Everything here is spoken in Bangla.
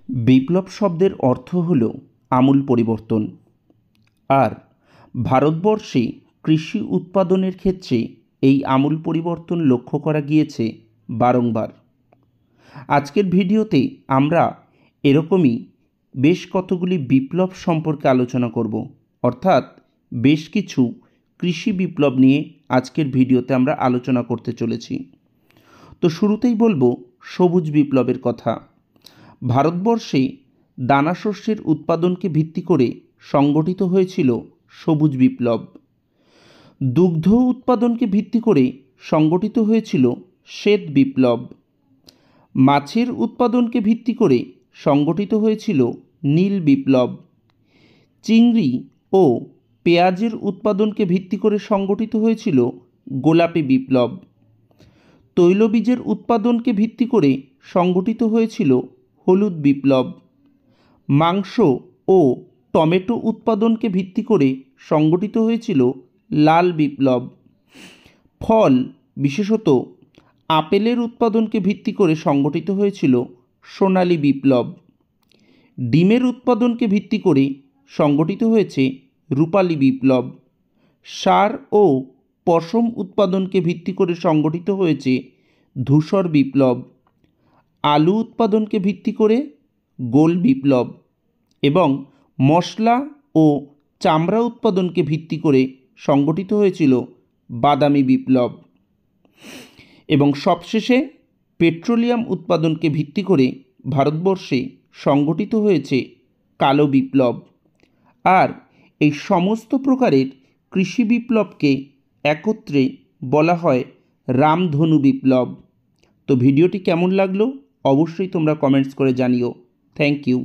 বিপ্লব শব্দের অর্থ হল আমূল পরিবর্তন। আর ভারতবর্ষে কৃষি উৎপাদনের ক্ষেত্রে এই আমূল পরিবর্তন লক্ষ্য করা গিয়েছে বারংবার। আজকের ভিডিওতে আমরা এরকমই বেশ কতগুলি বিপ্লব সম্পর্কে আলোচনা করব, অর্থাৎ বেশ কিছু কৃষি বিপ্লব নিয়ে আজকের ভিডিওতে আমরা আলোচনা করতে চলেছি। তো শুরুতেই বলবো সবুজ বিপ্লবের কথা। ভারতবর্ষে দানাশস্যের উৎপাদনকে ভিত্তি করে সংগঠিত হয়েছিল সবুজ বিপ্লব। দুগ্ধ উৎপাদনকে ভিত্তি করে সংগঠিত হয়েছিল শ্বেত বিপ্লব। মাছের উৎপাদনকে ভিত্তি করে সংগঠিত হয়েছিল নীল বিপ্লব। চিংড়ি ও পেঁয়াজের উৎপাদনকে ভিত্তি করে সংগঠিত হয়েছিল গোলাপি বিপ্লব। তৈলবীজের উৎপাদনকে ভিত্তি করে সংগঠিত হয়েছিল হলুদ বিপ্লব। মাংস ও টমেটো উৎপাদনকে ভিত্তি করে সংগঠিত হয়েছিল লাল বিপ্লব। ফল, বিশেষত আপেলের উৎপাদনকে ভিত্তি করে সংগঠিত হয়েছিল সোনালী বিপ্লব। ডিমের উৎপাদনকে ভিত্তি করে সংগঠিত হয়েছে রূপালী বিপ্লব। সার ও পশম উৎপাদনকে ভিত্তি করে সংগঠিত হয়েছে ধূসর বিপ্লব। আলু উৎপাদনকে ভিত্তি করে গোল বিপ্লব এবং মশলা ও চামড়া উৎপাদনকে ভিত্তি করে সংগঠিত হয়েছিল বাদামি বিপ্লব। এবং সবশেষে পেট্রোলিয়াম উৎপাদনকে ভিত্তি করে ভারতবর্ষে সংগঠিত হয়েছে কালো বিপ্লব। আর এই সমস্ত প্রকারের কৃষি বিপ্লবকে একত্রে বলা হয় রামধনু বিপ্লব। তো ভিডিওটি কেমন লাগলো অবশ্যই তোমরা কমেন্টস করে জানিও। Thank you.